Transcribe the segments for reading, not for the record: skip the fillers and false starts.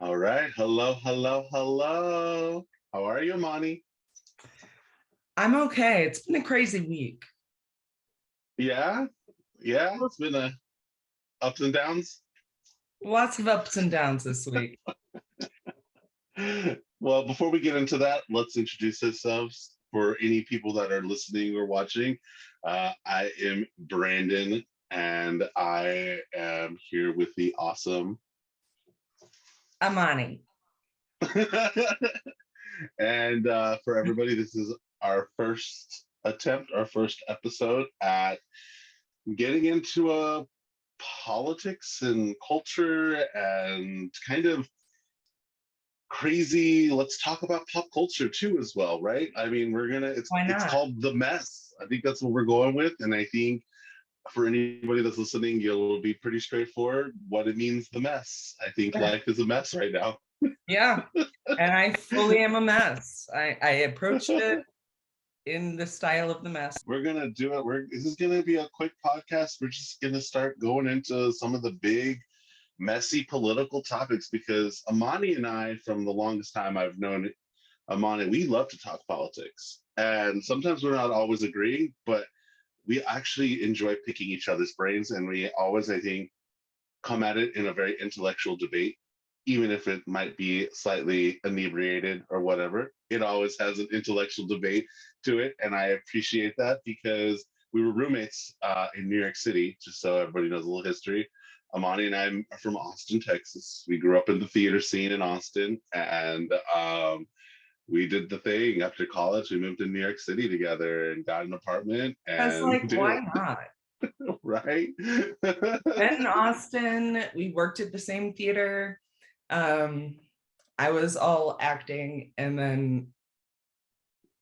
All right. Hello, hello, hello. How are you, Amani? I'm okay. It's been a crazy week. Yeah, yeah. It's been a ups and downs. Lots of ups and downs this week. Well, before we get into that, let's introduce ourselves for any people that are listening or watching. I am Brandon, and I am here with the awesome. Amani. And for everybody, this is our first attempt, our first episode at getting into politics and culture and kind of crazy. Let's talk about pop culture too, as well, right? I mean, we're gonna. Why It's not? called The Mess. I think that's what we're going with, and I think for anybody that's listening, it'll be pretty straightforward what it means. The mess. I think Yeah. life is a mess right now. Yeah. And I fully am a mess. I approached it in the style of the mess. We're gonna do it. This is gonna be a quick podcast. We're just gonna start going into some of the big, messy political topics because Amani and I, from the longest time I've known Amani, we love to talk politics, and sometimes we're not always agreeing, but we actually enjoy picking each other's brains, and we always, I think, come at it in a very intellectual debate, even if it might be slightly inebriated or whatever. It always has an intellectual debate to it, and I appreciate that because we were roommates in New York City. Just so everybody knows a little history. Amani and I are from Austin, Texas. We grew up in the theater scene in Austin, and we did the thing after college. We moved to New York City together and got an apartment I was and like, did why it, not? right? Met in Austin. We worked at the same theater. Um, I was all acting, and then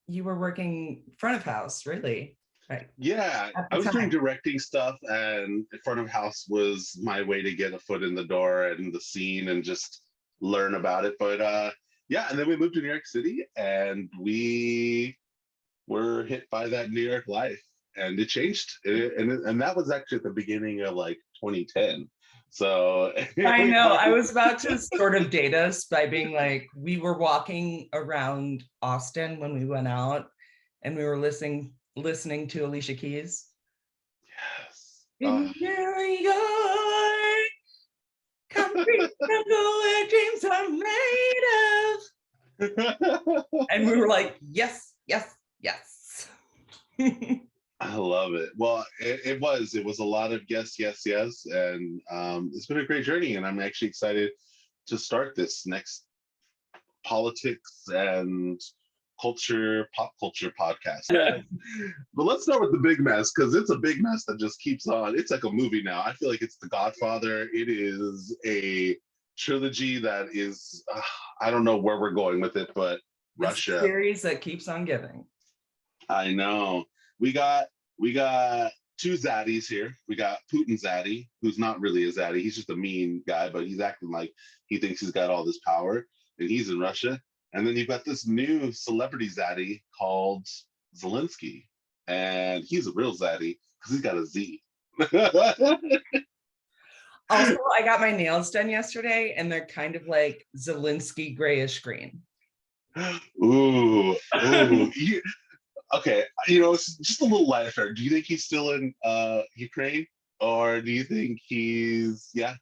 you were working front of house, really, right? Yeah, At I the was doing time. directing stuff, and front of house was my way to get a foot in the door and the scene and just learn about it. But yeah, and then we moved to New York City, and we were hit by that New York life, and it changed. And that was actually at the beginning of like 2010. So I we know. I finally, was about to sort of date us by being like, we were walking around Austin when we went out, and we were listening to Alicia Keys. yes. In New York, come where dreams are made of. And we were like, yes, yes, yes. I love it. Well, it was a lot of yes, yes, yes, and it's been a great journey, and I'm actually excited to start this next politics and pop culture podcast. But let's start with the big mess because it's a big mess that just keeps on. It's like a movie now. I feel like it's The Godfather. It is a trilogy that is, I don't know where we're going with it, but It's a Russia. series that keeps on giving. I know. We got two zaddies here. We got Putin zaddy, who's not really a zaddy. He's just a mean guy, but he's acting like he thinks he's got all this power, and he's in Russia. And then you've got this new celebrity zaddy called Zelensky, and he's a real zaddy because he's got a Z. Also, I got my nails done yesterday, and they're kind of like Zelensky grayish green. Ooh, ooh. Okay, it's just a little light affair. Do you think he's still in Ukraine, or do you think he's yeah?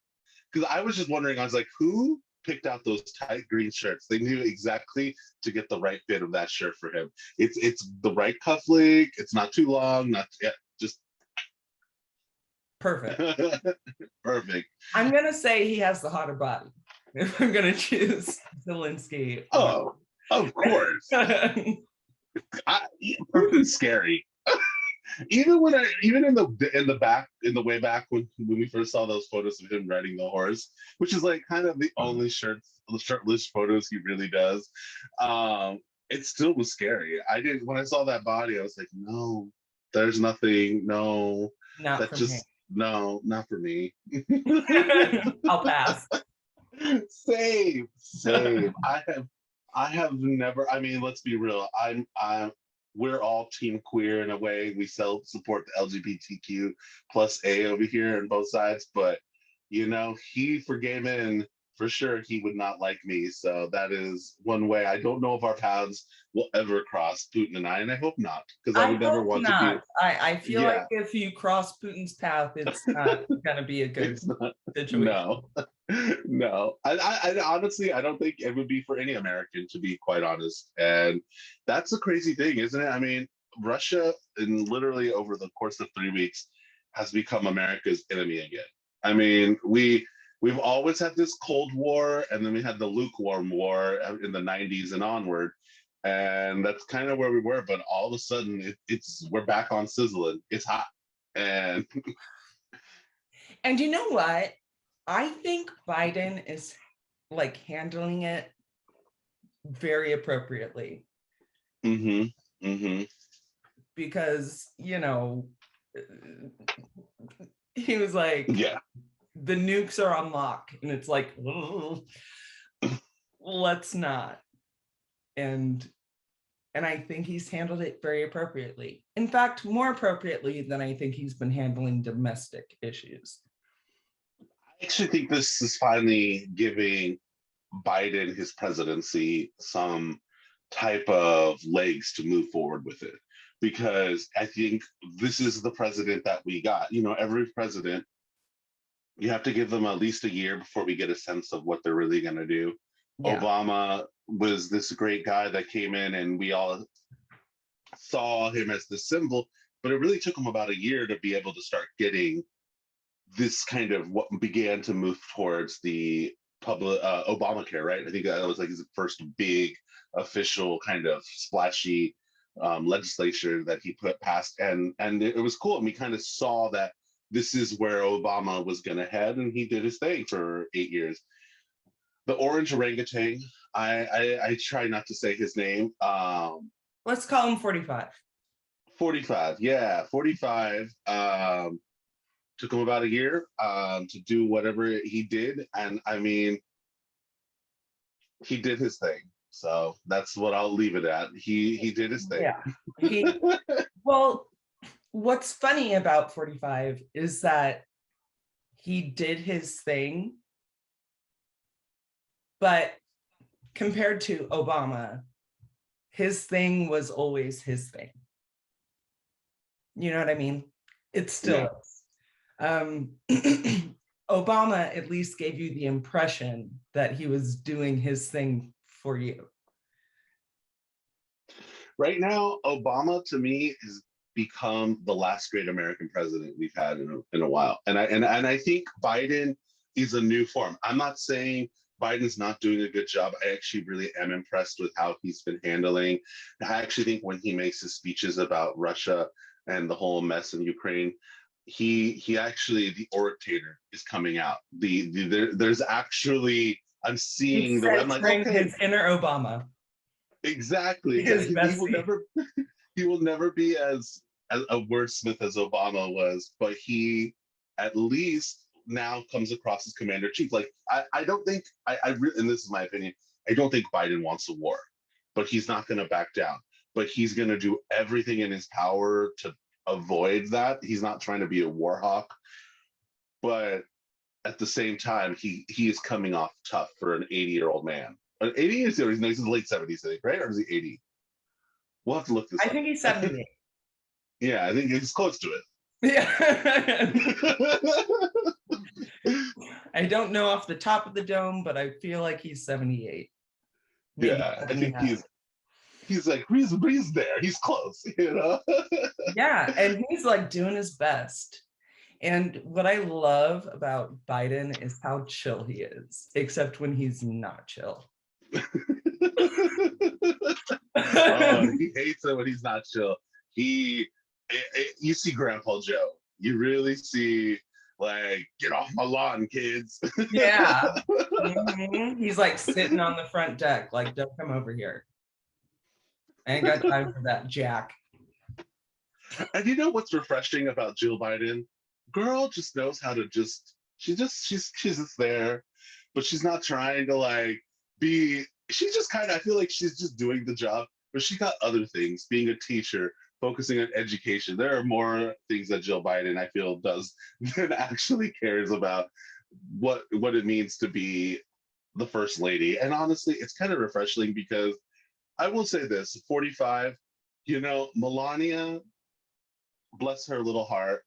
Because I was just wondering, I was like, who picked out those tight green shirts? They knew exactly to get the right fit of that shirt for him. It's the right cuff length. It's not too long. Not yeah, just Perfect. perfect. I'm gonna say he has the hotter body. If I'm gonna choose Zelensky. Oh, of course. Putin's scary. Even in the way back when we first saw those photos of him riding the horse, which is like kind of the only shirtless photos he really does. It still was scary. I didn't when I saw that body, I was like, no, there's nothing, no, Not that for me. just no, not for me. I'll pass. Same. I have never. I mean, let's be real. We're all team queer in a way. We support the LGBTQ plus A over here on both sides, but he forgave in for sure he would not like me. So that is one way. I don't know if our paths will ever cross, Putin and I hope not, because I I would never hope want to be. not. I feel like Yeah, if you cross Putin's path, it's not gonna be a good it's not. situation. No, no. I honestly, I don't think it would be for any American, to be quite honest. And that's a crazy thing, isn't it? I mean, Russia, in literally over the course of 3 weeks, has become America's enemy again. I mean, we've always had this Cold War, and then we had the lukewarm war in the 90s and onward. And that's kind of where we were, but all of a sudden it's we're back on sizzling. It's hot. And And you know what? I think Biden is like handling it very appropriately mm-hmm, mm-hmm. because, he was like, Yeah. the nukes are on lock. And it's like, let's not. And I think he's handled it very appropriately. In fact, more appropriately than I think he's been handling domestic issues. I actually think this is finally giving Biden, his presidency, some type of legs to move forward with it. Because I think this is the president that we got. You know, every president, you have to give them at least a year before we get a sense of what they're really going to do. Yeah. Obama was this great guy that came in and we all saw him as the symbol, but it really took him about a year to be able to start getting this kind of what began to move towards the public Obamacare, right? I think that was like his first big official kind of splashy legislation that he put past, and it was cool. And we kind of saw that this is where Obama was going to head, and he did his thing for 8 years. The orange orangutan, I try not to say his name. Let's call him 45. 45, yeah, 45. Took him about a year to do whatever he did, and I mean, he did his thing. So that's what I'll leave it at. He did his thing. Yeah. Well, what's funny about 45 is that he did his thing, but compared to Obama, his thing was always his thing. You know what I mean? It still is. Obama at least gave you the impression that he was doing his thing for you. Right now, Obama to me has become the last great American president we've had in a while, and I think Biden is a new form. I'm not saying Biden's not doing a good job. I actually really am impressed with how he's been handling. I actually think when he makes his speeches about Russia and the whole mess in Ukraine, he actually, the orator is coming out. There's actually, I'm seeing the way, I'm like, okay, his inner Obama. Exactly. He will never be as a wordsmith as Obama was, but he at least now comes across as commander chief. Like I don't think I really, and this is my opinion, I don't think Biden wants a war, but he's not going to back down. But he's going to do everything in his power to avoid that. He's not trying to be a war hawk, but at the same time, he is coming off tough for an 80-year-old man. An 80 years old, he's in his late 70s, I think, right? Or is he 80? We'll have to look this up. I think he's 78. Yeah, I think he's close to it. Yeah. I don't know off the top of the dome, but I feel like he's 78. Maybe yeah, I think he's like, he's there. He's close, you know? Yeah, and he's like doing his best. And what I love about Biden is how chill he is, except when he's not chill. Oh, he hates it when he's not chill. You see Grandpa Joe. You really see, like, get off my lawn, kids. Yeah. Mm-hmm. He's like sitting on the front deck, like, don't come over here. I ain't got time for that, Jack. And you know what's refreshing about Jill Biden? Girl just knows how to she's just there, but she's not trying to like be, she's just kind of, I feel like she's just doing the job, but she got other things, being a teacher, focusing on education. There are more things that Jill Biden, I feel, does than actually cares about what it means to be the first lady. And honestly, it's kind of refreshing because I will say this 45, Melania, bless her little heart,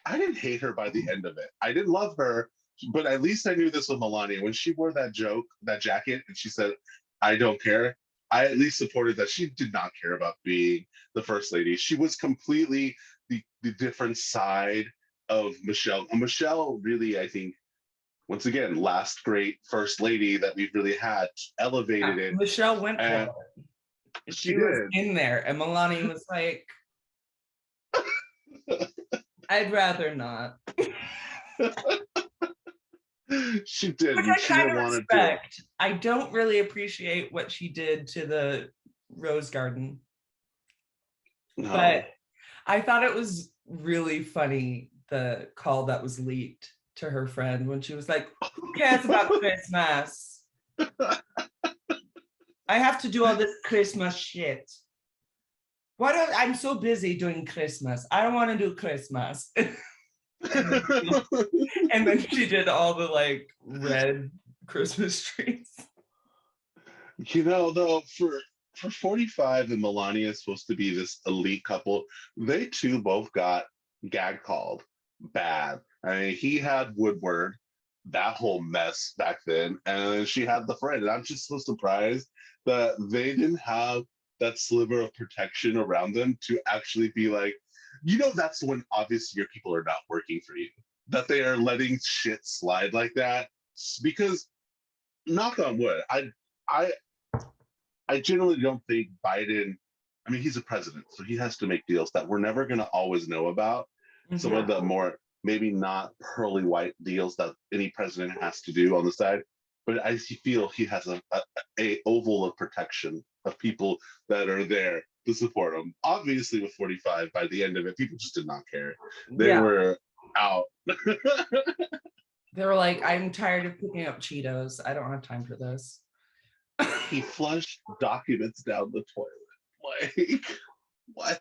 I didn't hate her by the end of it. I didn't love her, but at least I knew this with Melania. When she wore that jacket, and she said, I don't care, I at least supported that. She did not care about being the first lady. She was completely the different side of Michelle. And Michelle really, I think, once again, last great first lady that we've really had, elevated it. Michelle went for And it. she She was did. in there, and Melania was like, I'd rather not. She Which didn't. I She kind didn't of want to do it. respect. I don't really appreciate what she did to the rose garden, but No. I thought it was really funny, the call that was leaked to her friend when she was like, who cares about Christmas? I have to do all this Christmas shit. I'm so busy doing Christmas. I don't want to do Christmas. And then she did all the like red Christmas trees. Though for 45 and Melania is supposed to be this elite couple, they too both got gag called bad. I mean, he had Woodward, that whole mess back then, and then she had the friend. And I'm just so surprised that they didn't have that sliver of protection around them to actually be like, that's when obviously your people are not working for you. That they are letting shit slide like that. Because knock on wood, I I generally don't think Biden, I mean, he's a president, so he has to make deals that we're never going to always know about. Some of the more, maybe not pearly white deals that any president has to do on the side. But I feel he has a oval of protection of people that are there to support him. Obviously, with 45, by the end of it, people just did not care. They Yeah. were out. They were like, I'm tired of picking up Cheetos. I don't have time for this. He flushed documents down the toilet. Like, what?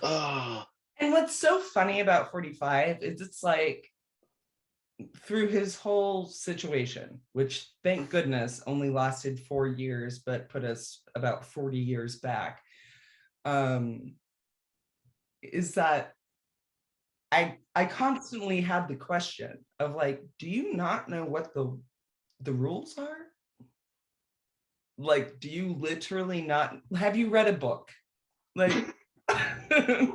Oh. And what's so funny about 45 is it's like, through his whole situation, which thank goodness only lasted 4 years, but put us about 40 years back, is that I constantly had the question of like, do you not know what the rules are? Like, do you literally not have you read a book? Like Have you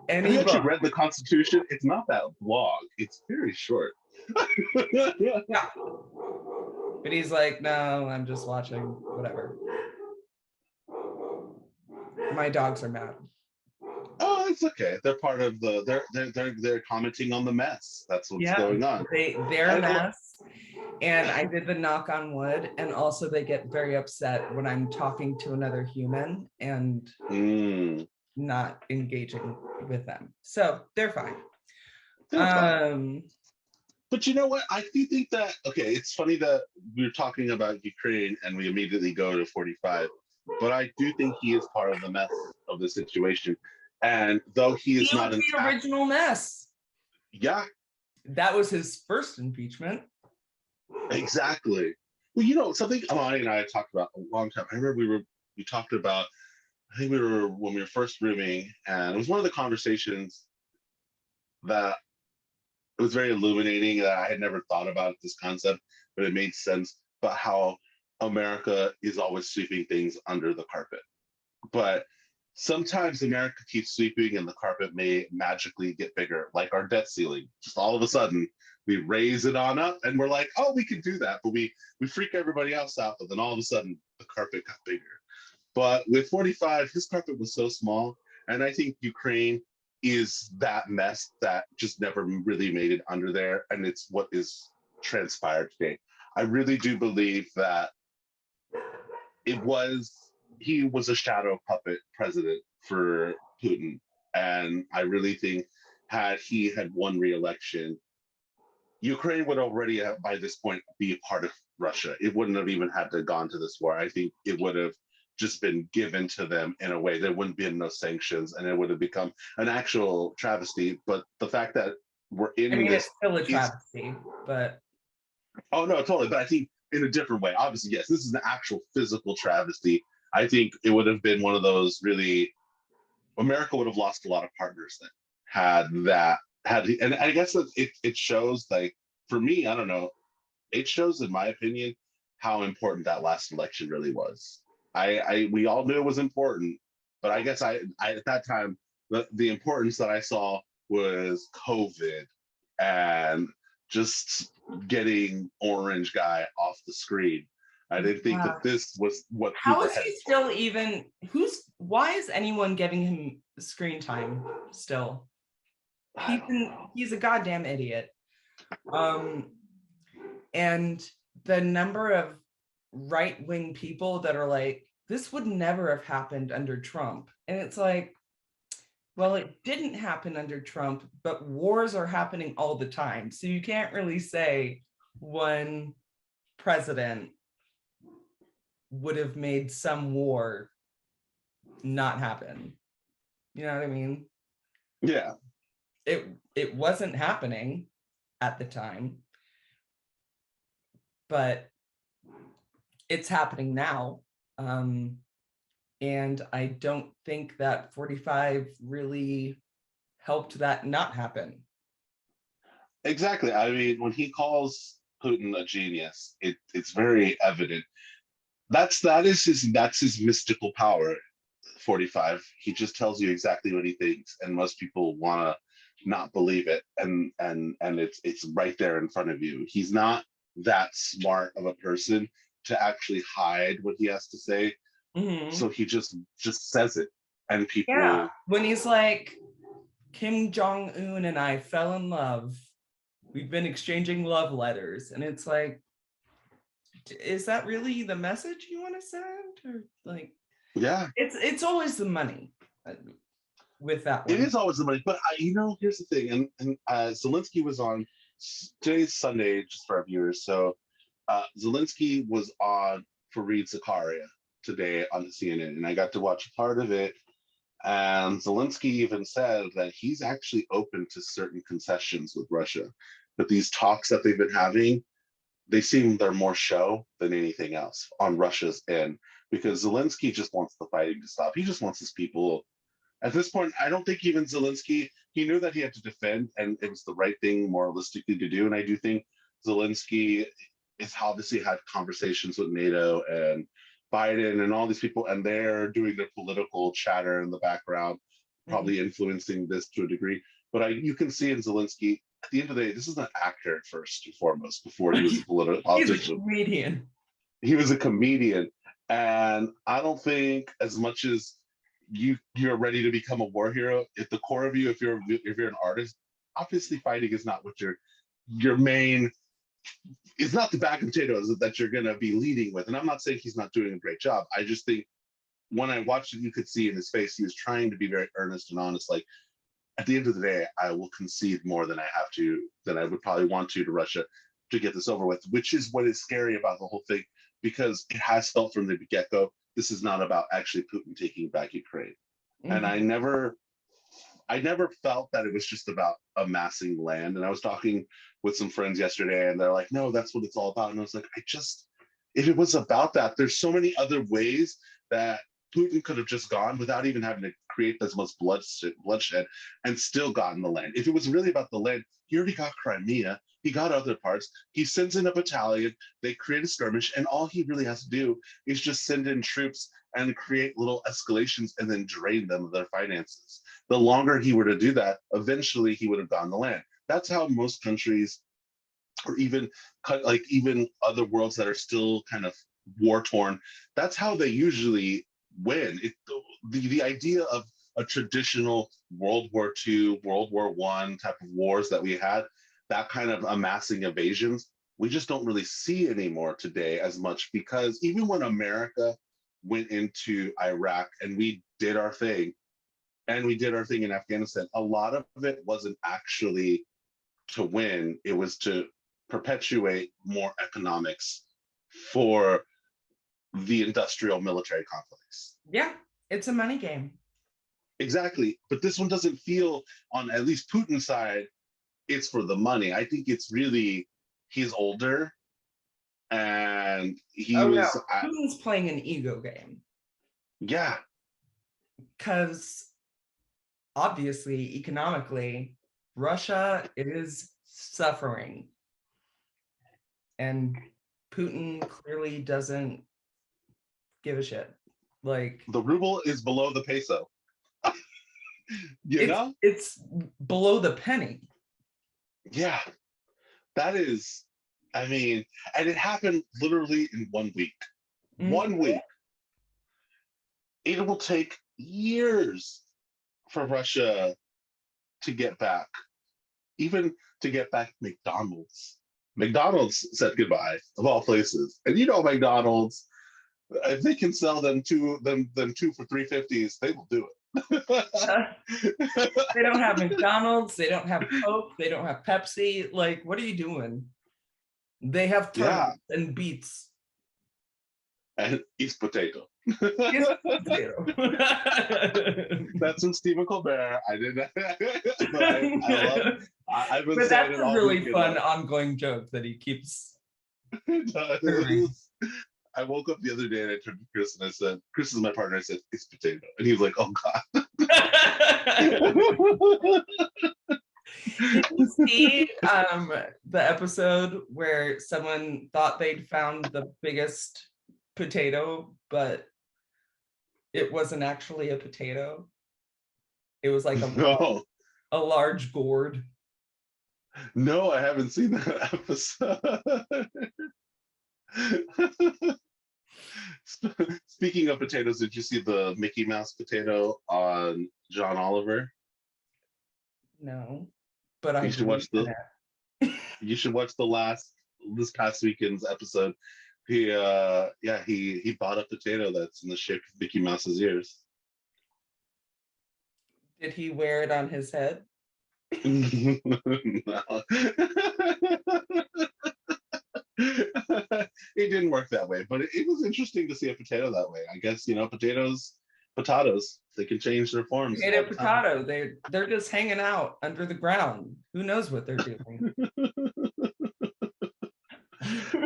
any actually book. read the Constitution? It's not that long. It's very short. Yeah. But he's like, no, I'm just watching whatever. My dogs are mad. Oh, it's okay. They're part of they're commenting on the mess. That's what's going on. They're a mess. And I did the knock on wood. And also they get very upset when I'm talking to another human and not engaging with them. So they're fine. They're fine. But you know what? I do think that, okay, it's funny that we're talking about Ukraine and we immediately go to 45, but I do think he is part of the mess of the situation. And though he is not was the original mess. Yeah. That was his first impeachment. Exactly. Well, something Amani and I had talked about a long time. I remember we talked about, I think when we were first rooming, and it was one of the conversations that it was very illuminating that I had never thought about this concept, but it made sense about how America is always sweeping things under the carpet. But sometimes America keeps sweeping and the carpet may magically get bigger, like our debt ceiling. Just all of a sudden, we raise it on up and we're like, oh, we can do that. But we freak everybody else out. But then all of a sudden, the carpet got bigger. But with 45, his carpet was so small. And I think Ukraine is that mess that just never really made it under there. And it's what is transpired today. I really do believe that he was a shadow puppet president for Putin. And I really think had he had won re-election, Ukraine would already have, by this point, be a part of Russia. It wouldn't have even had to gone to this war. I think it would have just been given to them in a way. There wouldn't be no sanctions, and it would have become an actual travesty. But the fact that we're in it's still a travesty, but Oh no, totally. But I think in a different way. Obviously, yes, this is an actual physical travesty. I think it would have been one of those really America would have lost a lot of partners then had that had and I guess that it shows like for me, I don't know, it shows in my opinion how important that last election really was. I we all knew it was important, but I guess I at that time the importance that I saw was COVID and just getting orange guy off the screen. I didn't think Yeah. that this was what we How were is he headed for. still even why is anyone giving him screen time still? I don't know. He's a goddamn idiot. Um and the number of right-wing people that are like, this would never have happened under Trump. And it's like, well, it didn't happen under Trump, but wars are happening all the time. So you can't really say one president would have made some war not happen. You know what I mean? Yeah, It wasn't happening at the time, but it's happening now. And I don't think that 45 really helped that not happen. exactly. I mean, when he calls Putin a genius, it's very evident. That's his mystical power. 45. He just tells you exactly what he thinks, and most people want to not believe it, and it's right there in front of you. He's not that smart of a person to actually hide what he has to say, Mm-hmm. so he just says it, and Yeah. people. When he's like, Kim Jong-un and I fell in love. We've been exchanging love letters. And it's like, is that really the message you want to send? Or like, Yeah, it's always the money with that it one. is always the money. But here's the thing, and Zelensky was on today's Sunday, just for our viewers. So Zelensky was on Fareed Zakaria today on CNN, and I got to watch part of it. And Zelensky even said that he's actually open to certain concessions with Russia. But these talks that they've been having, they seem they're more show than anything else on Russia's end because Zelensky just wants the fighting to stop. He just wants his people. At this point, I don't think even Zelensky, he knew that he had to defend and it was the right thing moralistically to do. And I do think Zelensky has obviously had conversations with NATO and Biden and all these people, and they're doing their political chatter in the background, Mhm. probably influencing this to a degree. But you can see in Zelensky, at the end of the day, this is an actor first and foremost before he was a He's a politician. comedian. He was a comedian. And I don't think as much as you're ready to become a war hero, at the core of you, if you're an artist, obviously fighting is not what your main it's not the bag of potatoes that you're gonna be leading with. And I'm not saying he's not doing a great job. I just think when I watched it, you could see in his face he was trying to be very earnest and honest. Like at the end of the day, I will concede more than I have to, than I would probably want to Russia to get this over with, which is what is scary about the whole thing, because it has felt from the get-go, this is not about actually Putin taking back Ukraine. And Mhm. I never felt that it was just about amassing land. And I was talking with some friends yesterday, and they're like, no, that's what it's all about. And I was like, if it was about that, there's so many other ways that Putin could have just gone without even having to create this much bloodshed and still gotten the land. If it was really about the land, he already got Crimea. He got other parts. He sends in a battalion. They create a skirmish, and all he really has to do is just send in troops and create little escalations and then drain them of their finances. The longer he were to do that, eventually he would have gotten the land. That's how most countries, or even like even other worlds that are still kind of war torn, that's how they usually win. The idea of a traditional World War II, World War One type of wars that we had, that kind of amassing invasions, we just don't really see anymore today as much, because even when America went into Iraq and we did our thing, and we did our thing in Afghanistan, a lot of it wasn't actually to win, it was to perpetuate more economics for the industrial military complex. Yeah, it's a money game. Exactly. But this one doesn't feel, on at least Putin's side, it's for the money. I think it's really, he's older. and he Oh no, was, Putin's playing an ego game yeah, because obviously, economically, Russia is suffering, and Putin clearly doesn't give a shit. Like the ruble is below the peso. You know? it's below the penny. Yeah, that is, I mean, and it happened literally in 1 week. Mhm. 1 week. It will take years for Russia to get back, even to get back McDonald's. McDonald's said goodbye, of all places. And you know McDonald's, if they can sell them two for 350s, they will do it. They don't have McDonald's, they don't have Coke, they don't have Pepsi. Like, what are you doing? They have Yeah, Tums and Beats. and East Potato. Yes, potato. That's from Stephen Colbert. I didn't, but I love. I've been But saying that's it a all really weekend. fun ongoing joke that he keeps It doing. does. I woke up the other day and I turned to Chris and I said, "Chris is my partner." I said, "It's potato," and he was like, "Oh God." Did you see the episode where someone thought they'd found the biggest potato, but it wasn't actually a potato? It was like No, a large gourd. no, I haven't seen that episode. Speaking of potatoes, did you see the Mickey Mouse potato on John Oliver? No, but I You should believe watch in the. it. You should watch this past weekend's episode. Yeah, he bought a potato that's in the shape of Mickey Mouse's ears. Did he wear it on his head? No. It didn't work that way, but it was interesting to see a potato that way. I guess, potatoes, they can change their forms all Potato, the time. potato. They're just hanging out under the ground. Who knows what they're doing?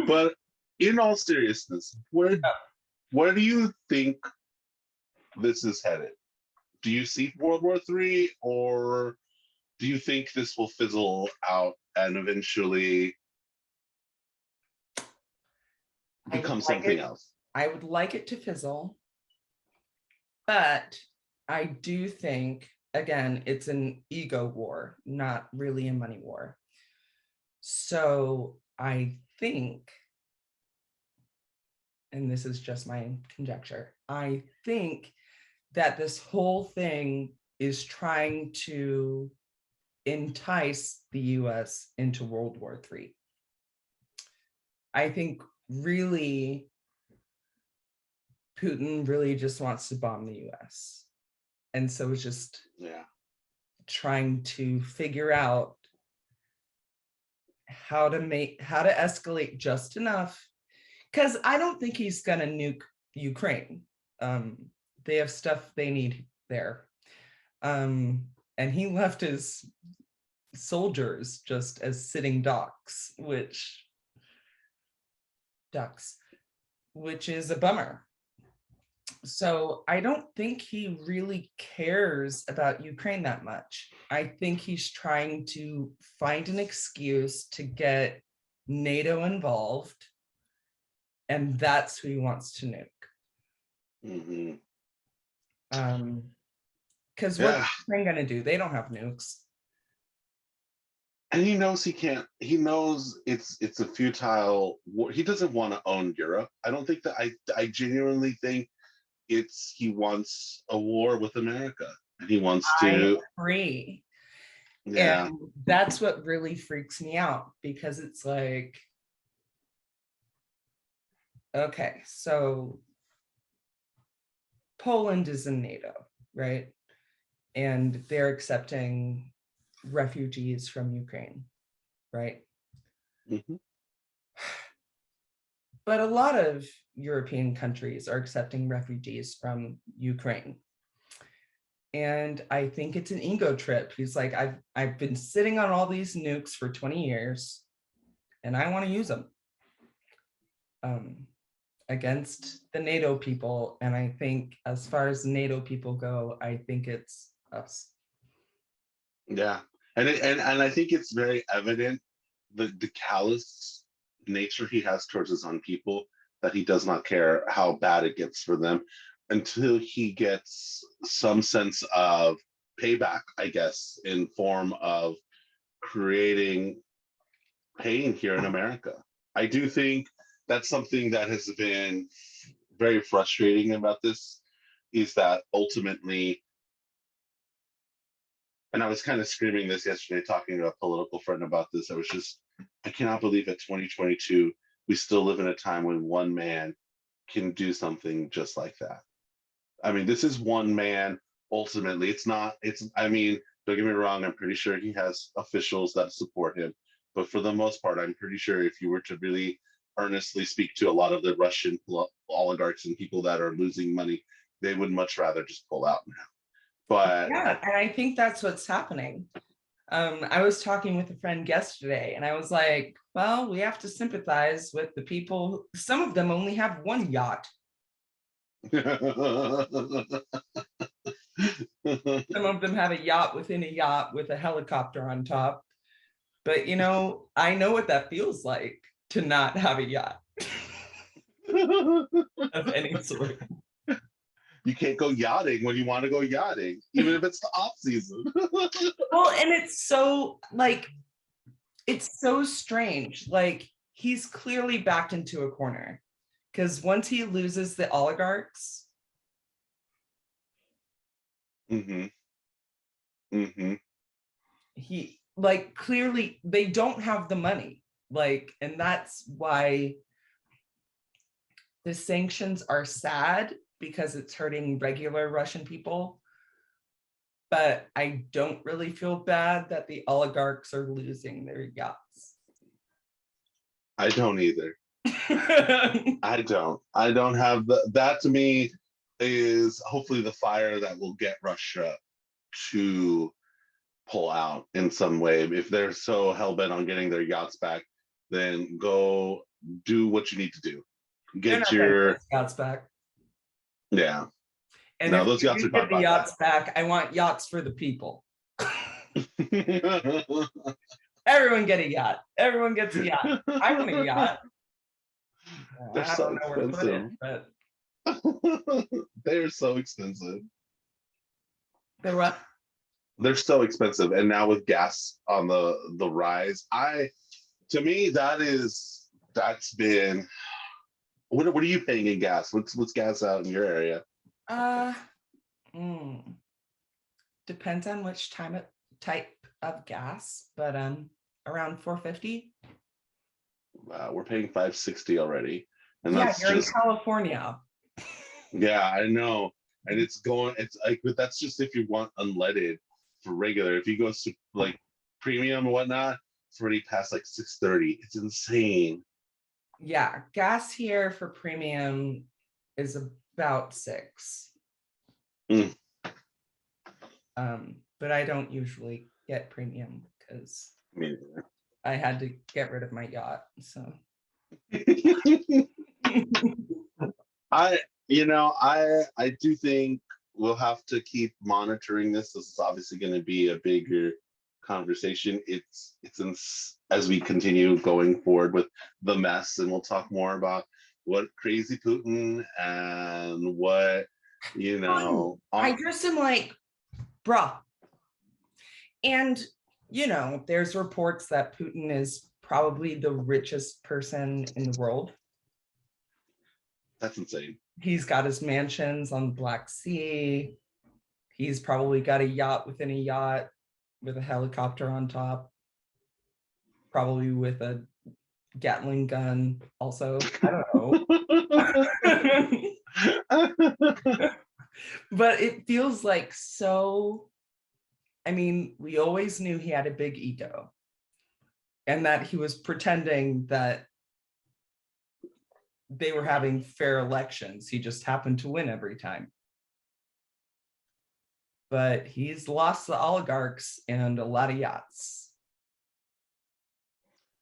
But in all seriousness, where do you think this is headed? Do you see World War III, or do you think this will fizzle out and eventually become something else? I would like it to fizzle, but I do think, again, it's an ego war, not really a money war. So I think, and this is just my conjecture, I think that this whole thing is trying to entice the US into World War III. I think really Putin really just wants to bomb the US. And so it's just trying to figure out how to escalate just enough. Because I don't think he's gonna nuke Ukraine. They have stuff they need there. And he left his soldiers just as sitting ducks, which is a bummer. So I don't think he really cares about Ukraine that much. I think he's trying to find an excuse to get NATO involved, and that's who he wants to nuke. Mm-hmm. Because what's Ukraine gonna do? They don't have nukes. And he knows he can't. He knows it's a futile war. He doesn't want to own Europe. I don't think that. I genuinely think he wants a war with America, and he wants to. I agree. Yeah. And that's what really freaks me out, because it's like, okay, so Poland is in NATO, right? And they're accepting refugees from Ukraine, right? Mm-hmm. But a lot of European countries are accepting refugees from Ukraine. And I think it's an ego trip. He's like, I've been sitting on all these nukes for 20 years and I want to use them. against the NATO people. And I think as far as NATO people go, I think it's us. Yeah. And I think it's very evident the callous nature he has towards his own people, that he does not care how bad it gets for them until he gets some sense of payback, I guess, in form of creating pain here in America. I do think that's something that has been very frustrating about this, is that ultimately, and I was kind of screaming this yesterday, talking to a political friend about this. I cannot believe at 2022, we still live in a time when one man can do something just like that. I mean, this is one man. Ultimately, I mean, don't get me wrong, I'm pretty sure he has officials that support him. But for the most part, I'm pretty sure if you were to really earnestly speak to a lot of the Russian oligarchs and people that are losing money, they would much rather just pull out now. But yeah, and I think that's what's happening. I was talking with a friend yesterday, and I was like, well, we have to sympathize with the people. Some of them only have one yacht. Some of them have a yacht within a yacht with a helicopter on top. But, I know what that feels like to not have a yacht of any sort. You can't go yachting when you want to go yachting, even if it's the off season. Well, and it's so strange. Like, he's clearly backed into a corner, because once he loses the oligarchs, he clearly they don't have the money. And that's why the sanctions are sad, because it's hurting regular Russian people. But I don't really feel bad that the oligarchs are losing their yachts. I don't either. I don't have that. To me is hopefully the fire that will get Russia to pull out in some way. If they're so hell-bent on getting their yachts back, then go do what you need to do. Get your yachts back. Yeah. And no, if those yachts are get the yachts back, I want yachts for the people. Everyone get a yacht. Everyone gets a yacht. I want a yacht. They're so expensive. They're so expensive. They're what? They're so expensive, and now with gas on the rise, to me that's been. What are you paying in gas? What's gas out in your area? Depends on which type of gas, but around $4.50. We're paying $5.60 already, and yeah, that's you're just in California. Yeah, I know, and it's like, but that's just if you want unleaded. For regular, if you go premium and whatnot, it's already past like $6.30. It's insane. Yeah, gas here for premium is about $6. But I don't usually get premium because I had to get rid of my yacht. So I do think we'll have to keep monitoring this. This is obviously going to be a bigger conversation. It's as we continue going forward with the mess, and we'll talk more about what crazy Putin and what I just am like, bruh. And there's reports that Putin is probably the richest person in the world. That's insane. He's got his mansions on the Black Sea. He's probably got a yacht within a yacht with a helicopter on top, probably with a Gatling gun also. I don't know. But it feels like we always knew he had a big ego and that he was pretending that they were having fair elections. He just happened to win every time. But he's lost the oligarchs and a lot of yachts.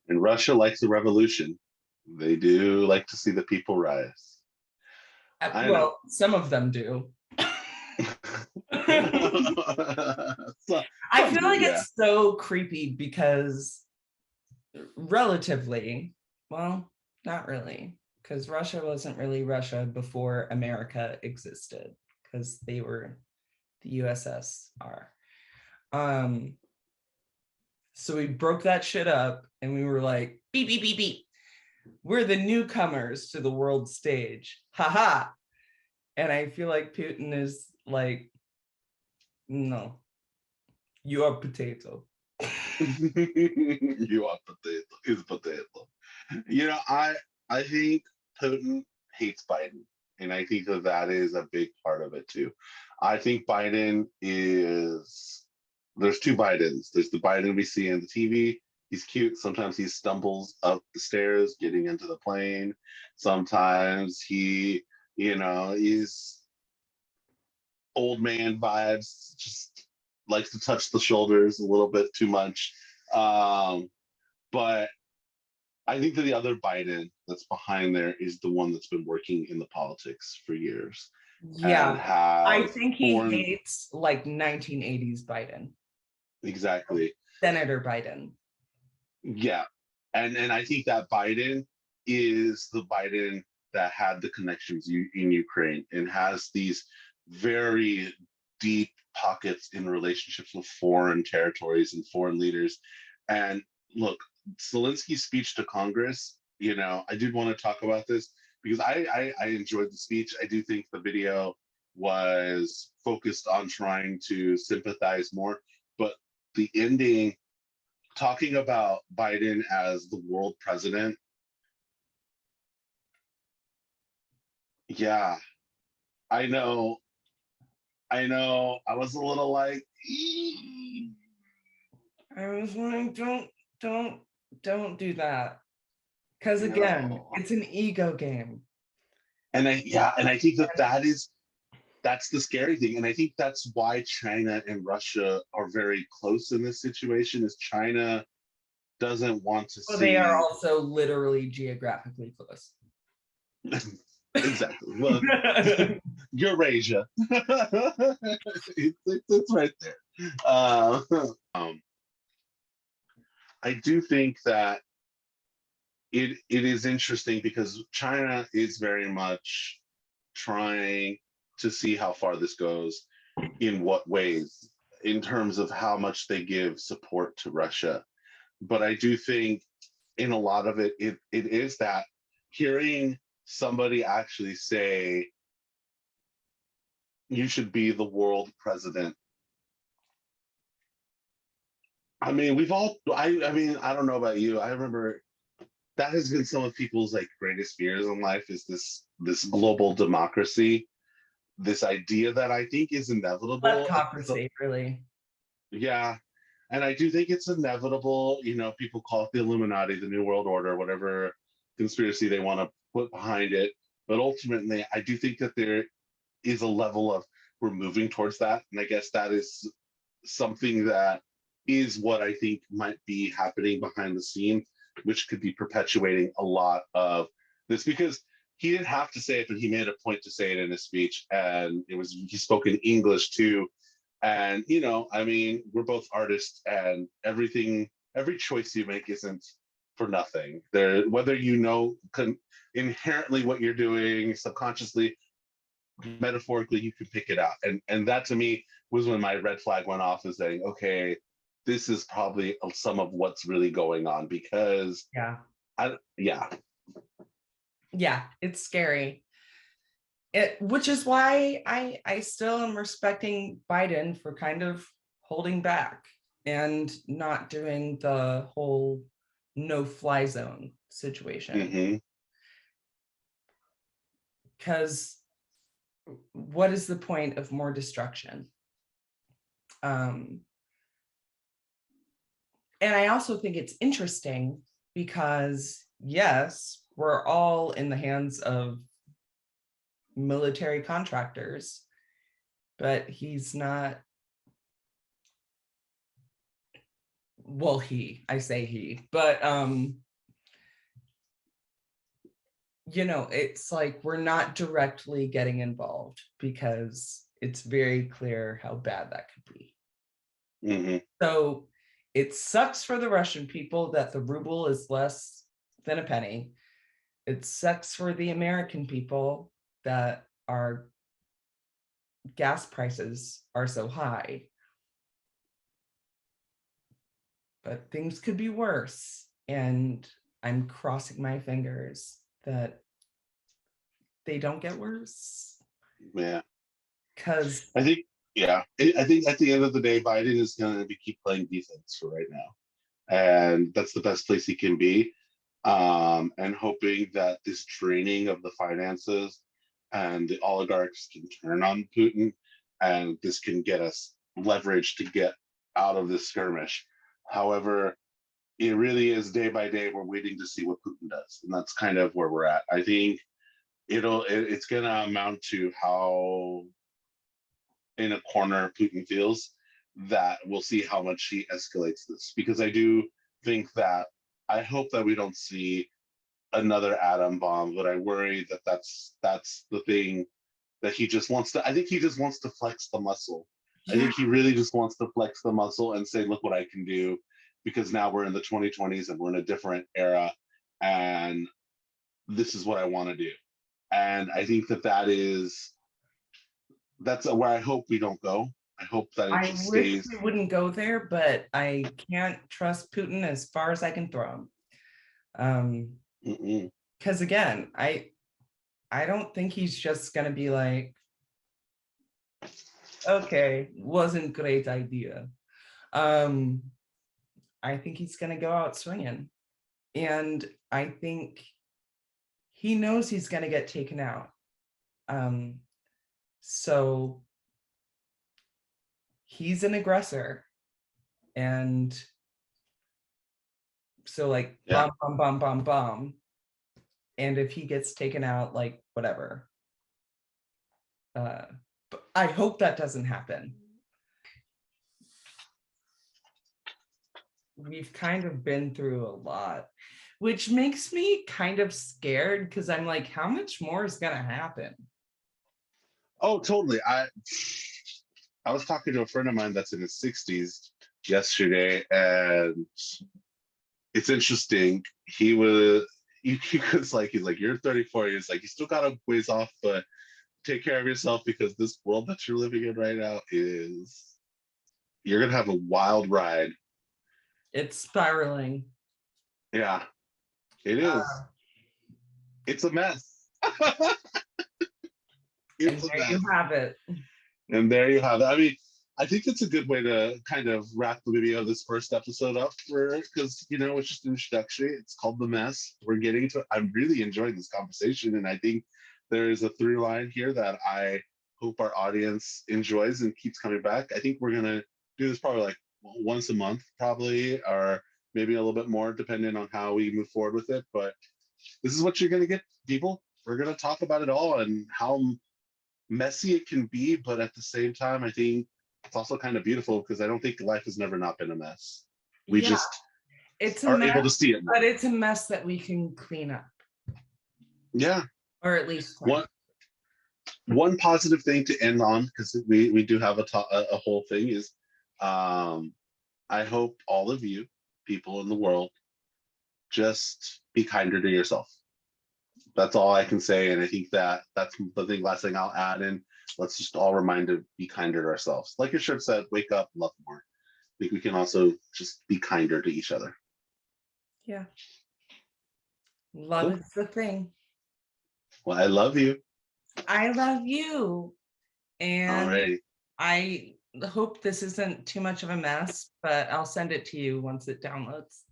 And Russia likes a revolution. They do like to see the people rise. I know. Well, some of them do. So, I some feel do, like yeah. it's so creepy because relatively, well, not really, because Russia wasn't really Russia before America existed, because they were the USSR. So we broke that shit up and we were like, beep, beep, beep, beep. We're the newcomers to the world stage. Haha. And I feel like Putin is like, no, you are potato. You are potato. Is potato. I think Putin hates Biden, and I think that is a big part of it too. I think Biden is. There's two Bidens. There's the Biden we see on the TV. He's cute. Sometimes he stumbles up the stairs getting into the plane. Sometimes he's old man vibes. Just likes to touch the shoulders a little bit too much. But I think that the other Biden that's behind there is the one that's been working in the politics for years and Yeah, I has think he foreign. hates like 1980s Biden, Exactly. Senator Biden. Yeah. And I think that Biden is the Biden that had the connections in Ukraine and has these very deep pockets in relationships with foreign territories and foreign leaders. And look, Zelensky's speech to Congress, I did want to talk about this because I enjoyed the speech. I do think the video was focused on trying to sympathize more, but the ending, talking about Biden as the world president, yeah, I know, I was a little like, I was like, don't do that. Because you again, know, it's an ego game. and I think that's the scary thing, and I think that's why China and Russia are very close in this situation. Is China doesn't want to Well, they are see. also literally geographically close. Exactly. Well, Eurasia. It's right there. Uh, um, I do think that it is interesting because China is very much trying to see how far this goes, in what ways, in terms of how much they give support to Russia. But I do think in a lot of it is that hearing somebody actually say you should be the world president. I mean, I mean, I don't know about you. I remember that has been some of people's like greatest fears in life, is this global democracy, this idea that I think is inevitable. So, Kleptocracy, really. yeah, and I do think it's inevitable. People call it the Illuminati, the New World Order, whatever conspiracy they want to put behind it. But ultimately, I do think that there is a level of, we're moving towards that, and I guess that is something that is what I think might be happening behind the scenes, which could be perpetuating a lot of this, because he didn't have to say it, but he made a point to say it in his speech, and he spoke in English too. And I mean, we're both artists, and every choice you make isn't for nothing. There, whether inherently what you're doing subconsciously, metaphorically, you can pick it out, and that to me was when my red flag went off, is saying, okay, this is probably some of what's really going on, because Yeah. yeah. Yeah, it's scary. Which is why I still am respecting Biden for kind of holding back and not doing the whole no fly zone situation. Mm-hmm. Because what is the point of more destruction? And I also think it's interesting because, yes, we're all in the hands of military contractors, but he's not. Well, I say he, but it's like we're not directly getting involved because it's very clear how bad that could be. Mm-hmm. So it sucks for the Russian people that the ruble is less than a penny. It sucks for the American people that our gas prices are so high. But things could be worse. And I'm crossing my fingers that they don't get worse. Yeah. Because I think, I think at the end of the day, Biden is going to be keep playing defense for right now. And that's the best place he can be. And hoping that this draining of the finances and the oligarchs can turn on Putin, and this can get us leverage to get out of this skirmish. However, it really is day by day. We're waiting to see what Putin does, and that's kind of where we're at. I think it's going to amount to how in a corner Putin feels, that we'll see how much he escalates this. Because I do think that I hope that we don't see another atom bomb, but I worry that that's the thing that he just wants to. I think he just wants to flex the muscle. I yeah, think he really just wants to flex the muscle and say, "Look what I can do," because now we're in the 2020s and we're in a different era, and this is what I want to do. And I think that's where I hope we don't go. I hope that it I just wish stays. we wouldn't go there, but I can't trust Putin as far as I can throw him. Mm-mm. Because again, I don't think he's just gonna be like, okay, wasn't great idea. Um, I think he's gonna go out swinging, and I think he knows he's gonna get taken out. So he's an aggressor, and so like Yeah. bomb, and if he gets taken out, like whatever. But I hope that doesn't happen. We've kind of been through a lot, which makes me kind of scared because I'm like, how much more is gonna happen? Oh, totally. I was talking to a friend of mine that's in his 60s yesterday, and it's interesting. He was like, he's like, you're 34. He's like, you still got a ways off, but take care of yourself because this world that you're living in right now you're gonna have a wild ride. It's spiraling. Yeah, it is. Uh, It's a mess. and It's a there you mess. have it. And there you have it. I mean, I think it's a good way to kind of wrap the video of this first episode up because it's just introductory. It's called The Mess. We're getting to I'm really enjoying this conversation, and I think there is a through line here that I hope our audience enjoys and keeps coming back. I think we're gonna do this probably like once a month, probably, or maybe a little bit more, depending on how we move forward with it. But this is what you're gonna get, people. We're gonna talk about it all and how messy it can be, but at the same time, I think it's also kind of beautiful because I don't think life has never not been a mess. We Yeah, just it's a are mess, able to see it more. but it's a mess that we can clean up, Yeah. or at least clean. One positive thing to end on, because we do have a whole thing, is I hope all of you people in the world just be kinder to yourself. That's all I can say, and I think that's the last thing I'll add in. Let's just all remind to be kinder to ourselves. Like your shirt said, wake up, love more. I think we can also just be kinder to each other. Yeah. Love Cool. is the thing. Well, I love you. I love you. And Alrighty. I hope this isn't too much of a mess, but I'll send it to you once it downloads.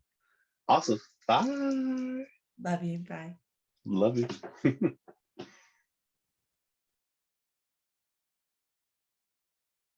Awesome. Bye. Love you. Bye. Love you.